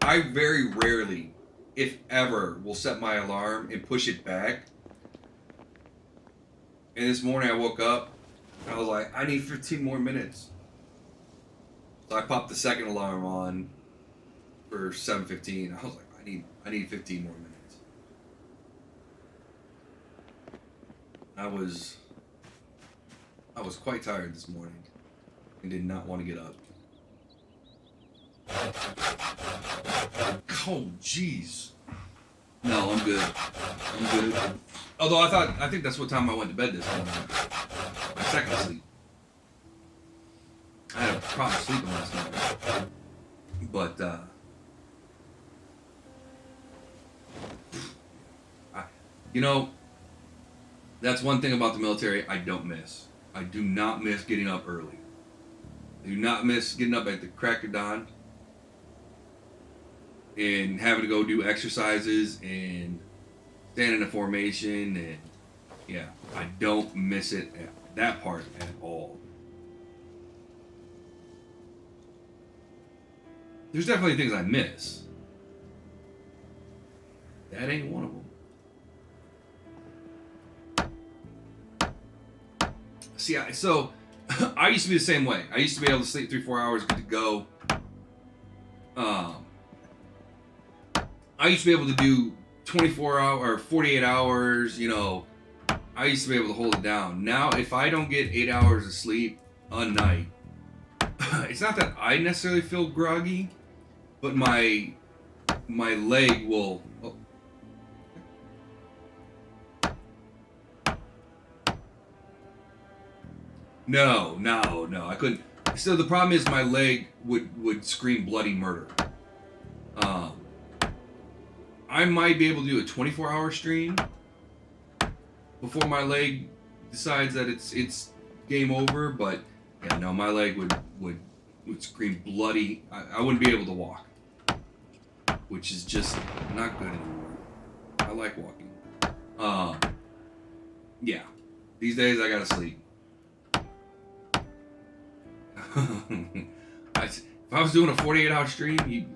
I very rarely, if ever, will set my alarm and push it back. And this morning I woke up and I was like, I need 15 more minutes. So I popped the second alarm on for 7:15. I was like, I need 15 more minutes. I was quite tired this morning and did not want to get up. Oh, jeez. No, I'm good. I'm good. Although I think that's what time I went to bed this morning. My second sleep. I had a problem sleeping last night. But, you know, that's one thing about the military I don't miss. I do not miss getting up early. I do not miss getting up at the crack of dawn and having to go do exercises and stand in a formation, and yeah, I don't miss it that part at all. There's definitely things I miss. That ain't one of them. See, so I used to be the same way. I used to be able to sleep 3-4 hours, good to go. I used to be able to do 24 hours or 48 hours, you know. I used to be able to hold it down. Now, if I don't get 8 hours of sleep a night, it's not that I necessarily feel groggy, but my leg will... Oh. No, I couldn't. So the problem is my leg would scream bloody murder. I might be able to do a 24-hour stream before my leg decides that it's game over, but yeah, no, my leg would scream bloody. I wouldn't be able to walk, which is just not good anymore. I like walking. Yeah, these days I gotta sleep. If I was doing a 48-hour stream, you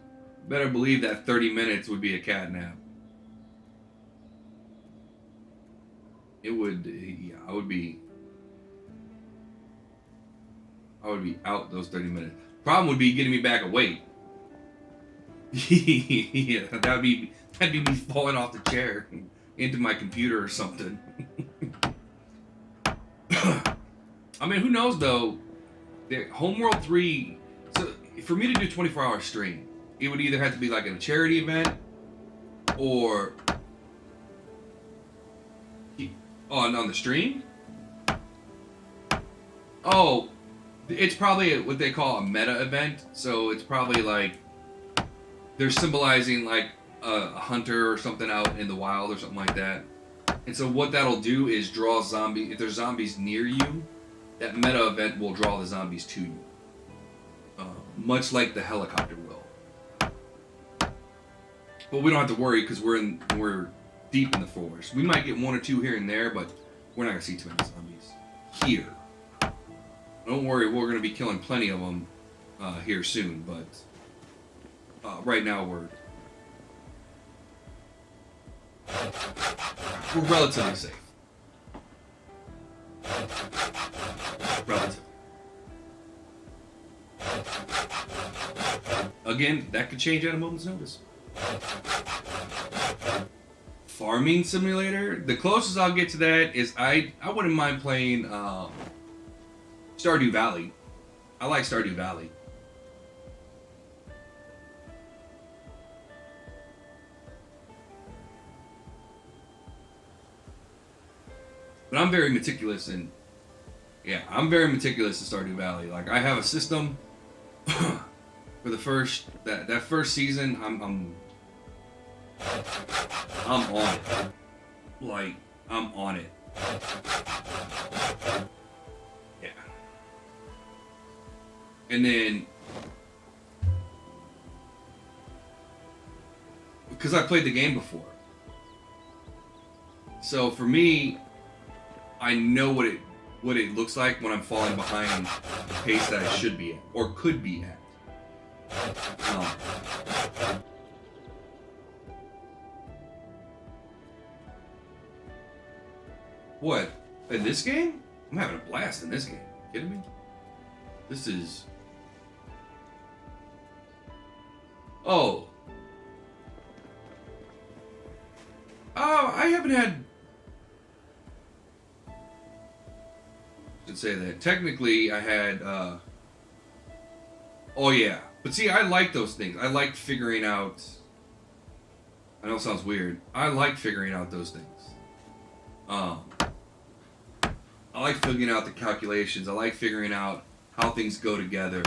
better believe that 30 minutes would be a cat nap. It would, yeah, I would be out those 30 minutes. Problem would be getting me back awake. Yeah, that'd be me falling off the chair into my computer or something. I mean, who knows though? Homeworld 3, so for me to do a 24-hour stream, it would either have to be like a charity event or on the stream. Oh, it's probably what they call a meta event. So it's probably like they're symbolizing like a hunter or something out in the wild or something like that. And so what that'll do is draw zombies. If there's zombies near you, that meta event will draw the zombies to you. Much like the helicopter will. But we don't have to worry because we're deep in the forest. We might get one or two here and there, but we're not going to see too many zombies here. Don't worry, we're going to be killing plenty of them here soon, but right now we're relatively safe. Relatively. Again, that could change at a moment's notice. Farming simulator. The closest I'll get to that is I wouldn't mind playing Stardew Valley. I like Stardew Valley. But I'm very meticulous in I'm very meticulous in Stardew Valley. Like I have a system for the first that first season. I'm on it. Like I'm on it. Yeah. And then because I played the game before. So for me, I know what it looks like when I'm falling behind the pace that I should be at or could be at. What? In this game? I'm having a blast in this game. You kidding me? This is... Oh. Oh, I haven't had... I should say that. Technically, I had, Oh, yeah. But see, I like those things. I like figuring out... I know it sounds weird. I like figuring out those things. I like figuring out the calculations. I like figuring out how things go together.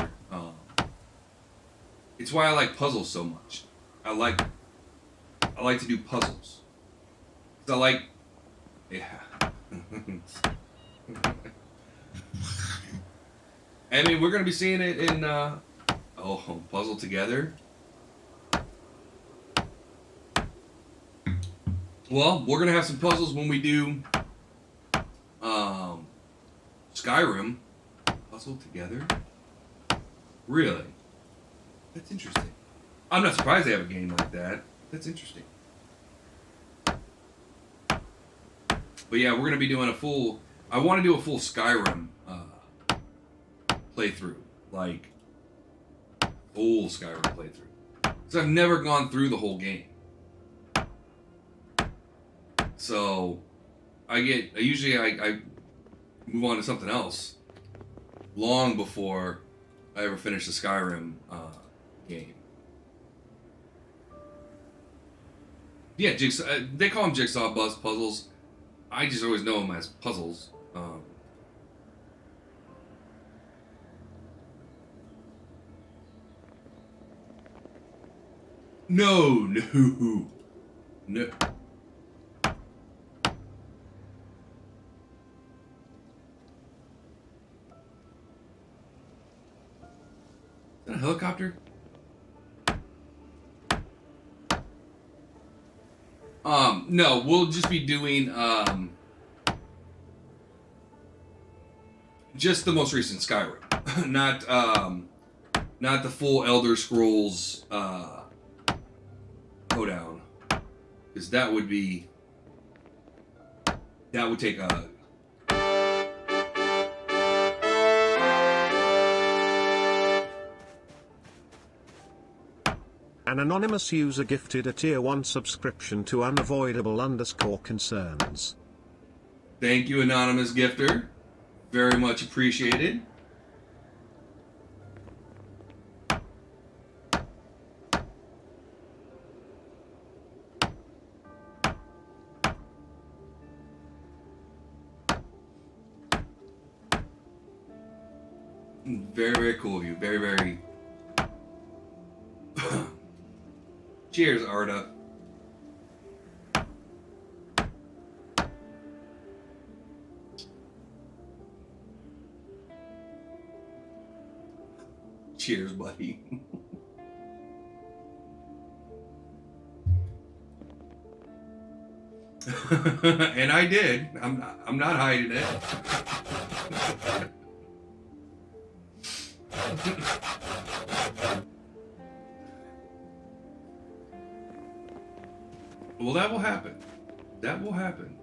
It's why I like puzzles so much. I like to do puzzles. 'Cause I like... Yeah. I mean, we're going to be seeing it in... Puzzle Together. Well, we're going to have some puzzles when we do Skyrim. Puzzle Together? Really? That's interesting. I'm not surprised they have a game like that. That's interesting. But yeah, we're going to be doing a full... I want to do a full Skyrim playthrough. Like, full Skyrim playthrough. Because I've never gone through the whole game. So, I usually move on to something else long before I ever finish the Skyrim game. Yeah, Jigsaw, they call them Jigsaw puzzles. I just always know them as puzzles. No. Is that a helicopter? No, we'll just be doing, just the most recent Skyrim. Not the full Elder Scrolls, hoedown. Because that would take a... An anonymous user gifted a tier 1 subscription to unavoidable_concerns. Thank you, anonymous gifter. Very much appreciated. Very, very cool of you. Very, very... Cheers, Arda. Cheers, buddy. And I did. I'm not hiding it. Well, that will happen. That will happen.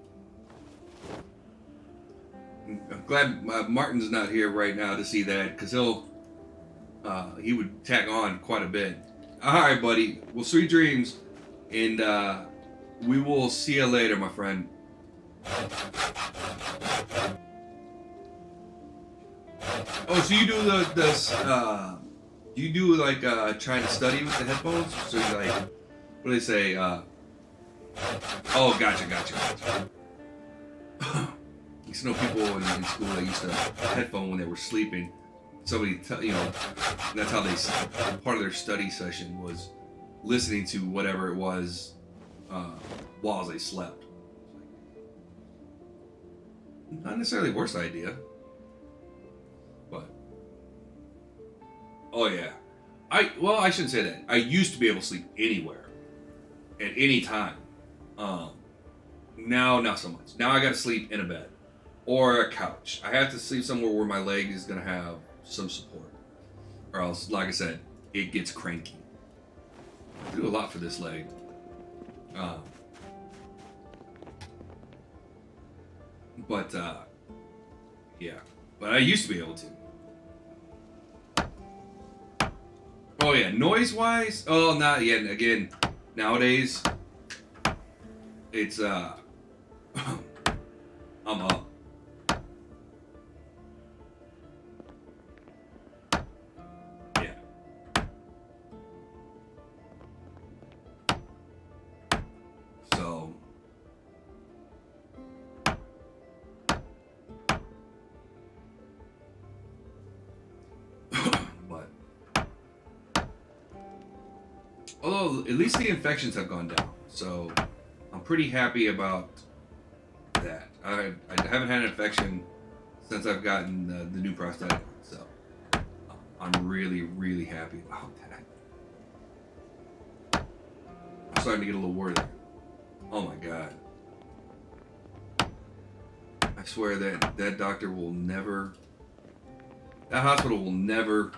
I'm glad Martin's not here right now to see that, because he would tag on quite a bit. All right, buddy. Well, sweet dreams, and we will see you later, my friend. Oh, so you do you do like trying to study with the headphones? So you like, what do they say? Oh, gotcha. I used to know people in school that used to headphone when they were sleeping. Somebody, that's how they, part of their study session was listening to whatever it was while they slept. Not necessarily the worst idea, but, oh yeah. I shouldn't say that. I used to be able to sleep anywhere, at any time. Now, not so much. Now I gotta sleep in a bed or a couch. I have to sleep somewhere where my leg is gonna have some support, or else, like I said, it gets cranky. I do a lot for this leg. But yeah, but I used to be able to. Oh yeah, noise wise. Oh, not yet. Again, nowadays it's I'm up. Yeah. So but although at least the infections have gone down. So I'm pretty happy about that. I haven't had an infection since I've gotten the new prosthetic, so I'm really happy about that. I'm starting to get a little worried. Oh my god! I swear that doctor will never, that hospital will never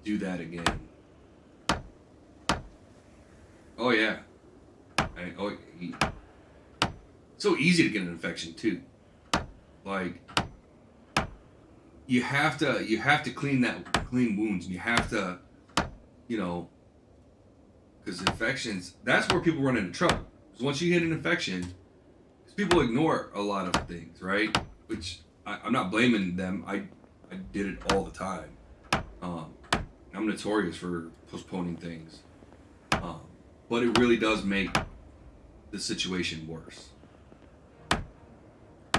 do that again. Oh yeah. So easy to get an infection too. Like you have to clean wounds, and you have to, you know, because infections, that's where people run into trouble. Because once you get an infection, because people ignore a lot of things, right? Which I'm not blaming them. I did it all the time. I'm notorious for postponing things, but it really does make the situation worse.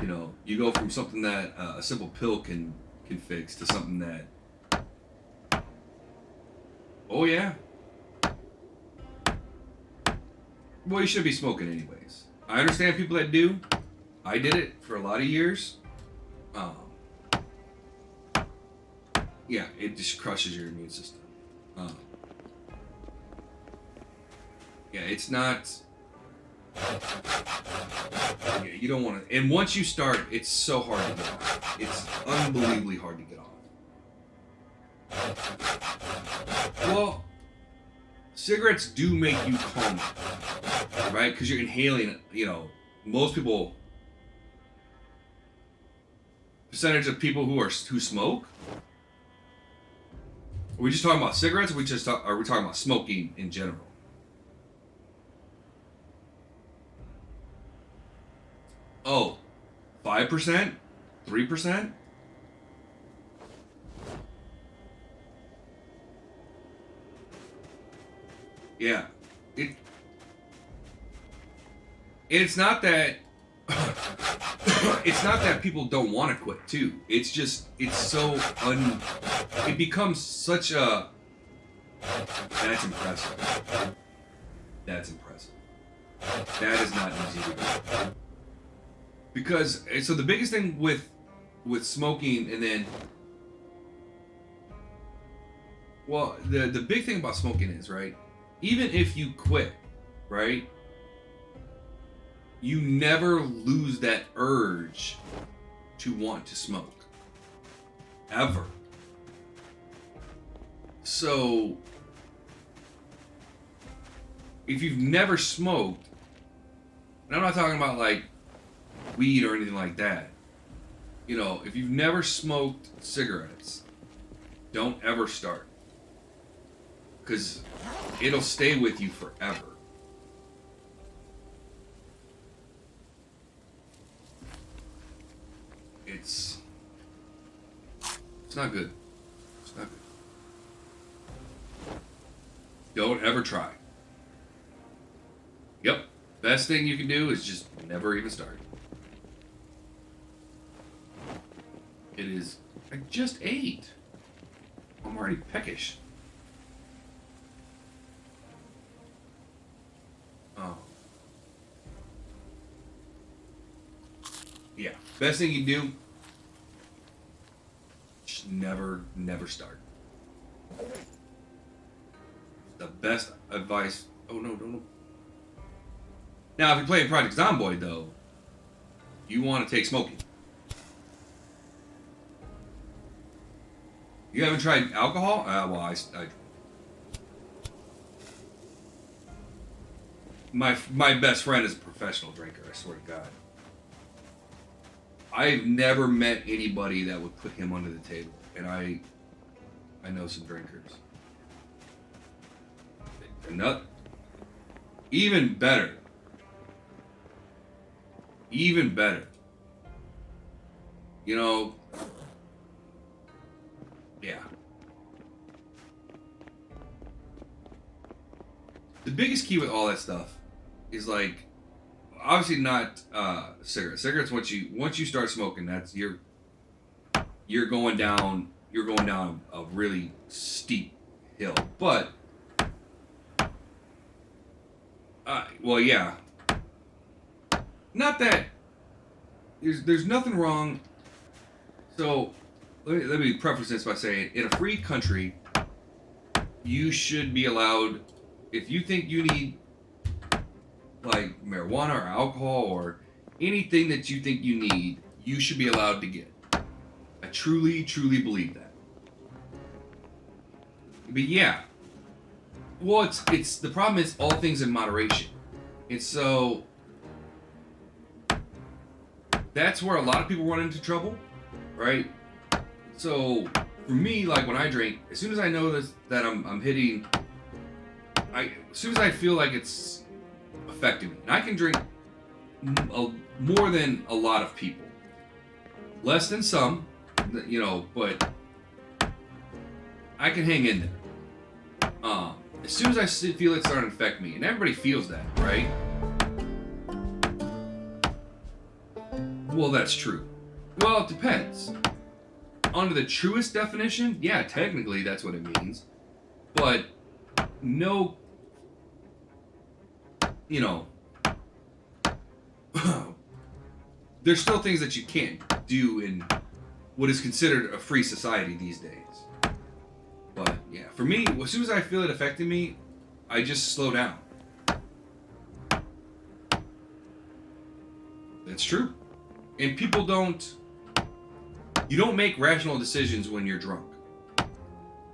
You know, you go from something that a simple pill can fix to something that, oh yeah, well, you shouldn't be smoking anyways. I understand people that do. I did it for a lot of years. Yeah, it just crushes your immune system. Yeah, it's not. Yeah, you don't want to. And once you start, it's so hard to get off. It's unbelievably hard to get off. Well, cigarettes do make you calmer, right? Because you're inhaling. You know, most people. Percentage of people who smoke. Are we just talking about cigarettes? Or are we talking about smoking in general? Oh, 5%? 3%? Yeah. It's not that it's not that people don't want to quit too. It's just it becomes such a, that's impressive. That's impressive. That is not easy to do. Because so the biggest thing with smoking, and then, well, the big thing about smoking is, right, even if you quit, right, you never lose that urge to want to smoke. Ever. So, if you've never smoked, and I'm not talking about like weed or anything like that, you know, if you've never smoked cigarettes, don't ever start. Because it'll stay with you forever. It's not good. It's not good. Don't ever try. Yep. Best thing you can do is just never even start. It is. I just ate. I'm already peckish. Oh. Yeah. Best thing you do, just never start. The best advice. Oh no, don't. Now, if you're playing Project Zomboid, though, you want to take smoking. You haven't tried alcohol? Well, my best friend is a professional drinker. I swear to God. I've never met anybody that would put him under the table, and I know some drinkers. And not even better. Even better. You know, yeah. The biggest key with all that stuff is like, obviously not cigarettes. Cigarettes, once you start smoking, that's you're going down a really steep hill. But well, yeah. Not that there's nothing wrong. So let me preface this by saying, in a free country, you should be allowed, if you think you need like marijuana or alcohol or anything that you think you need, you should be allowed to get. I truly, truly believe that. But yeah, well, it's the problem is all things in moderation, and so that's where a lot of people run into trouble, right? So for me, like when I drink, as soon as I know that I'm hitting, as soon as I feel like it's affecting me, and I can drink more than a lot of people, less than some, you know, but I can hang in there. As soon as I feel it starting to affect me, and everybody feels that, right? Well, that's true. Well, it depends. Under the truest definition, yeah, technically that's what it means. But no, you know, there's still things that you can't do in what is considered a free society these days. But yeah, for me, as soon as I feel it affecting me, I just slow down. That's true. And people you don't make rational decisions when you're drunk.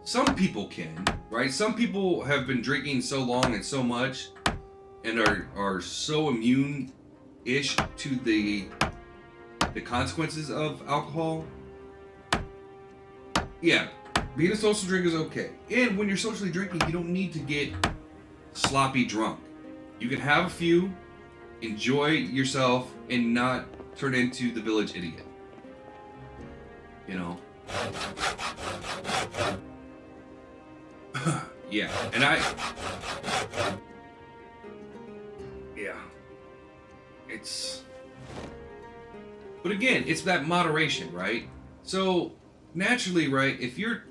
Some people can, right? Some people have been drinking so long and so much and are so immune-ish to the consequences of alcohol. Yeah, being a social drinker is okay. And when you're socially drinking, you don't need to get sloppy drunk. You can have a few, enjoy yourself, and not turn into the village idiot. You know? Yeah, and yeah. But again, it's that moderation, right? So, naturally, right,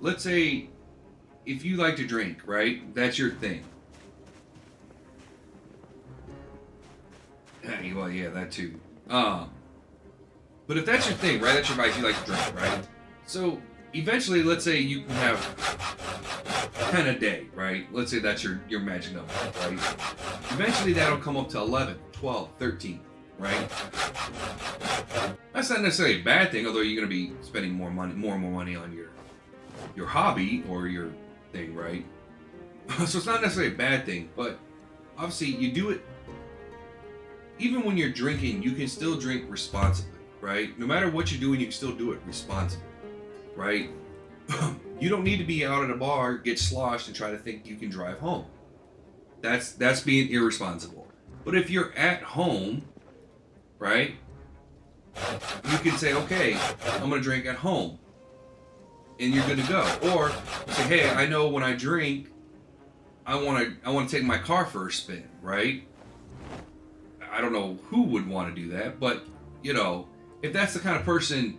let's say, if you like to drink, right, that's your thing. Well, yeah, that too. But if that's your thing, right, that's your vice, you like to drink, right? So, eventually, let's say you can have 10 a day, right? Let's say that's your magic number, right? Eventually, that'll come up to 11, 12, 13, right? That's not necessarily a bad thing, although you're going to be spending more and more money on your hobby or your thing, right? So it's not necessarily a bad thing, but obviously you do it. Even when you're drinking, you can still drink responsibly, right? No matter what you're doing, you can still do it responsibly, right? You don't need to be out at a bar, get sloshed, and try to think you can drive home. That's being irresponsible. But if you're at home, right, you can say, okay, I'm going to drink at home, and you're good to go. Or say, hey, I know when I drink, I want to take my car for a spin, right? I don't know who would want to do that, but, you know, if that's the kind of person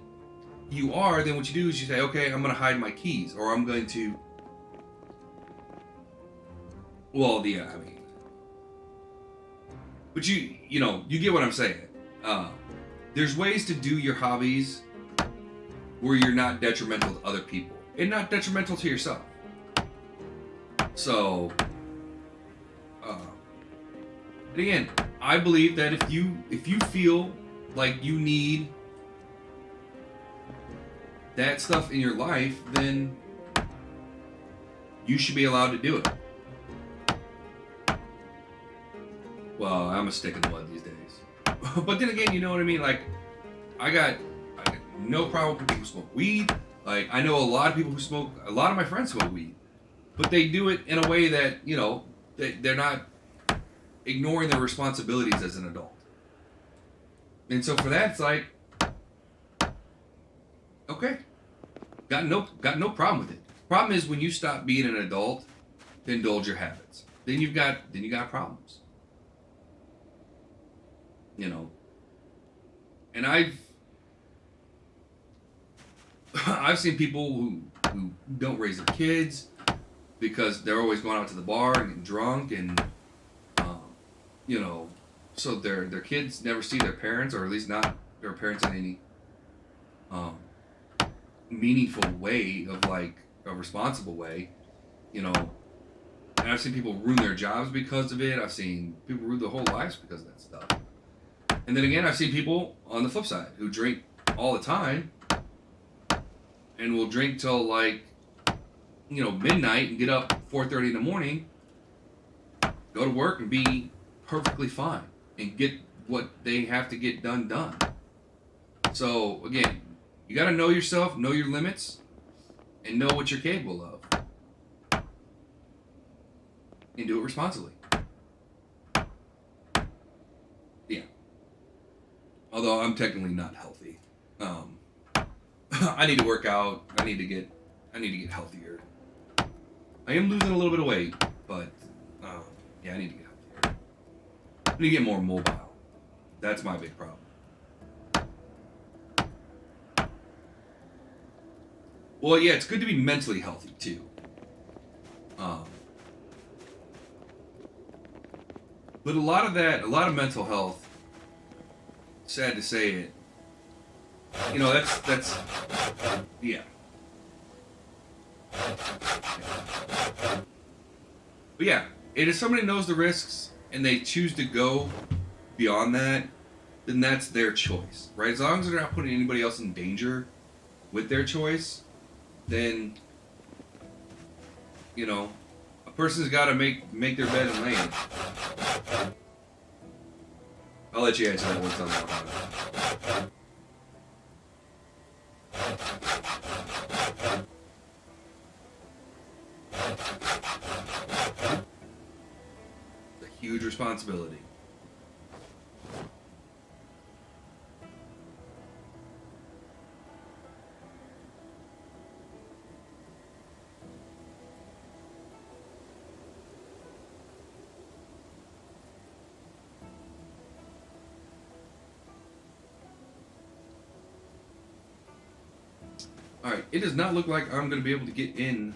you are, then what you do is you say, okay, I'm going to hide my keys, or I'm going to, well, yeah, I mean, but you know, you get what I'm saying. There's ways to do your hobbies where you're not detrimental to other people and not detrimental to yourself. So, and again, I believe that if you feel like you need that stuff in your life, then you should be allowed to do it. Well, I'm a stick in the mud these days. But then again, you know what I mean? Like, I got no problem with people who smoke weed. Like, I know a lot of people who smoke, a lot of my friends smoke weed. But they do it in a way that, you know, they're not ignoring their responsibilities as an adult. And so for that, it's like, okay, got no problem with it. Problem is when you stop being an adult to indulge your habits, then you got problems. You know, and I've seen people who don't raise their kids because they're always going out to the bar and getting drunk, and you know, so their kids never see their parents, or at least not their parents in any meaningful way, of like a responsible way, you know. And I've seen people ruin their jobs because of it. I've seen people ruin their whole lives because of that stuff. And then again, I've seen people on the flip side who drink all the time and will drink till like, you know, midnight and get up 4:30 in the morning, go to work and be perfectly fine and get what they have to get done. So again, you got to know yourself, know your limits, and know what you're capable of, and do it responsibly. Yeah. Although I'm technically not healthy. I need to work out. I need to get healthier. I am losing a little bit of weight, but yeah, I need to get healthier. I need to get more mobile. That's my big problem. Well, yeah, it's good to be mentally healthy too. But a lot of mental health, sad to say it, you know, that's yeah. But yeah, if somebody knows the risks and they choose to go beyond that, then that's their choice, right? As long as they're not putting anybody else in danger with their choice, then, you know, a person's got to make their bed and lay in it. I'll let you answer that one time. It's a huge responsibility. Alright, it does not look like I'm going to be able to get in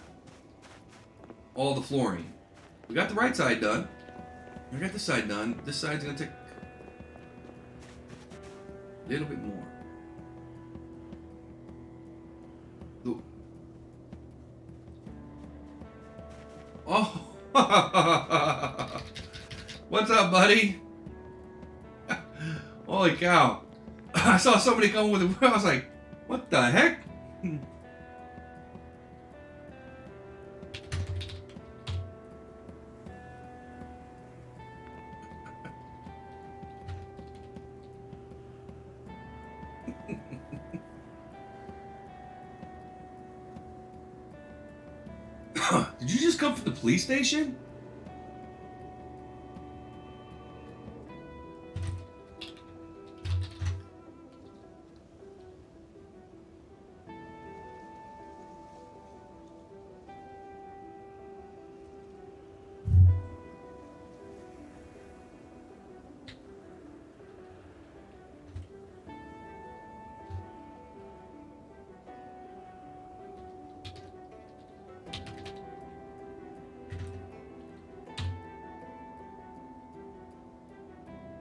all the flooring. We got the right side done. We got this side done. This side's going to take a little bit more. Ooh. Oh! What's up, buddy? Holy cow. I saw somebody come with a... I was like, what the heck? Did you just come from the police station?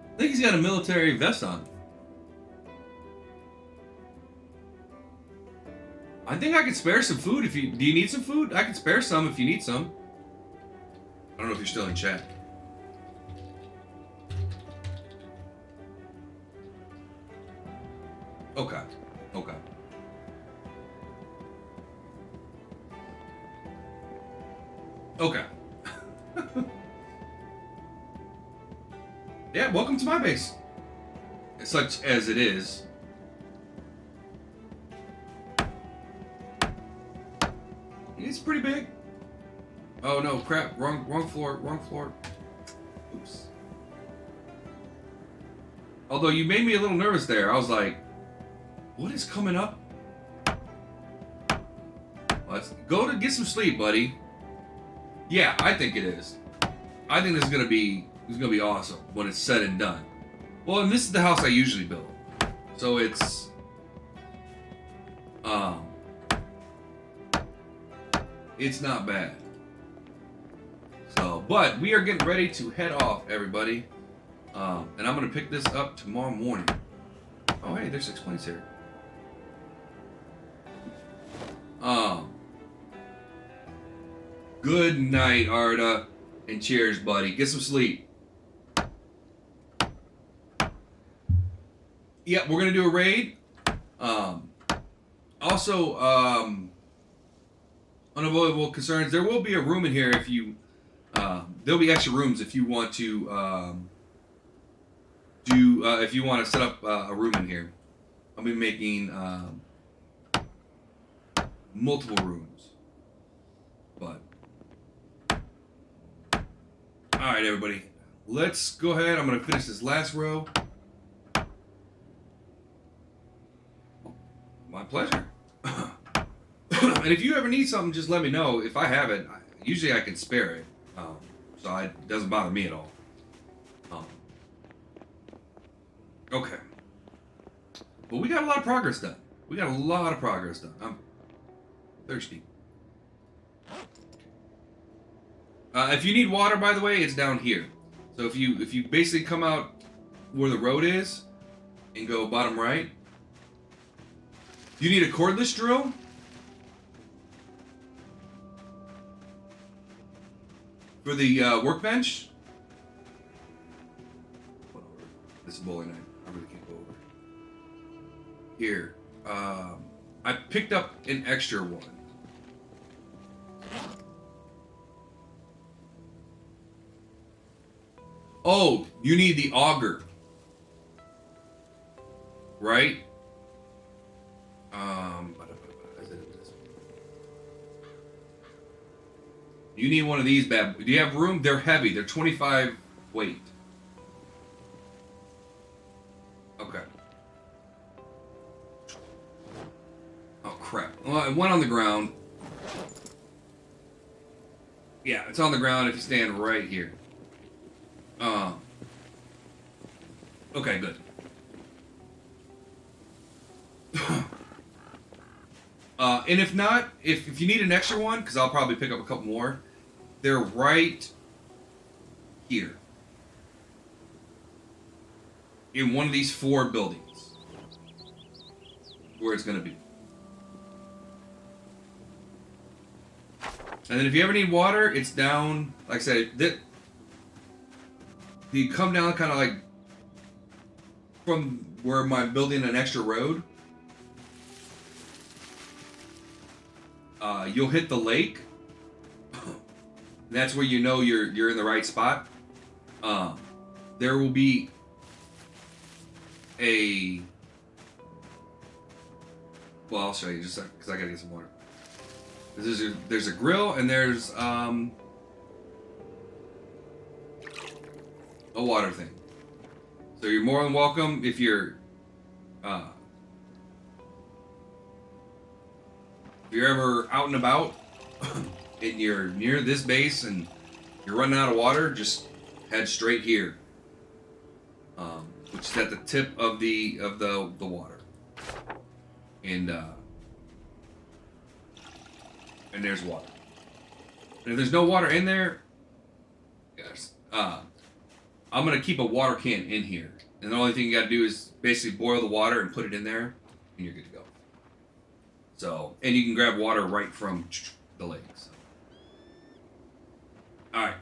I think he's got a military vest on. I think I could spare some food if you... Do you need some food? I can spare some if you need some. I don't know if you're still in chat. Okay. Okay. Okay. Yeah, welcome to my base. Such as it is. It's pretty big. Oh no, crap. Wrong floor. Oops. Although you made me a little nervous there. I was like, what is coming up? Let's go to get some sleep, buddy. Yeah, I think it is. I think this is gonna be awesome when it's said and done. Well, and this is the house I usually build. So it's not bad. So, but we are getting ready to head off, everybody. And I'm gonna pick this up tomorrow morning. Oh, hey, there's 6 points here. Good night, Arda, and cheers, buddy. Get some sleep. Yeah, we're gonna do a raid. Also, unavoidable concerns. There will be a room in here if you. There'll be extra rooms if you want to if you want to set up a room in here. I'll be making multiple rooms. But all right, everybody, let's go ahead. I'm gonna finish this last row. My pleasure. And if you ever need something, just let me know. If I have it, usually I can spare it, so it doesn't bother me at all. Okay. Well, we got a lot of progress done. I'm thirsty. If you need water, by the way, it's down here. So if you basically come out where the road is and go bottom right, you need a cordless drill. For the workbench. This is bowling night. I really can't go over. Here. I picked up an extra one. Oh, you need the auger. Right? You need one of these bad. Do you have room? They're heavy. They're 25 weight. Okay. Oh crap. Well, it went on the ground. Yeah, it's on the ground if you stand right here. Okay, good. And if not, if you need an extra one, because I'll probably pick up a couple more, they're right here. In one of these 4 buildings. Where it's going to be. And then if you ever need water, it's down, like I said, you come down kind of like from where I'm building an extra road. You'll hit the lake. That's where you know you're in the right spot. There will be a. Well, I'll show you just because I gotta get some water. There's a grill and there's a water thing. So you're more than welcome if you're ever out and about and you're near this base and you're running out of water, just head straight here, which is at the tip of the water, and there's water. And if there's no water in there, yes, I'm gonna keep a water can in here, and the only thing you gotta do is basically boil the water and put it in there, and you're good to go. So, and you can grab water right from the lake. So. All right.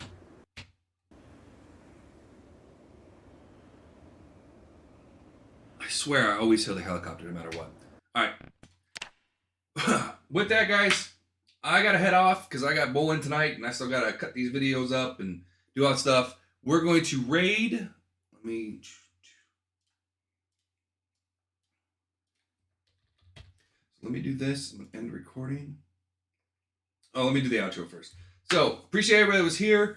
I swear I always hear the helicopter no matter what. All right. With that, guys, I gotta head off because I got bowling tonight, and I still gotta cut these videos up and do all that stuff. We're going to raid. Let let me. Let me do this. I'm gonna end the recording. Oh, let me do the outro first. So appreciate everybody that was here.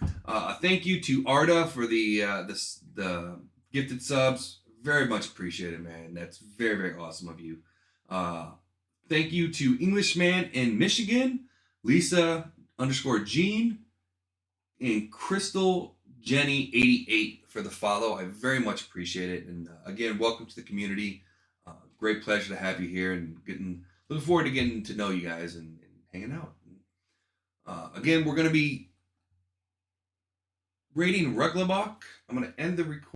Thank you to Arda for the gifted subs. Very much appreciated, man. That's very, very awesome of you. Thank you to Englishman in Michigan, Lisa _ Jean, and Crystal Jenny 88 for the follow. I very much appreciate it. And again, welcome to the community. Great pleasure to have you here, and looking forward to getting to know you guys and hanging out. Again, we're going to be rating Ruglabach. I'm going to end the recording.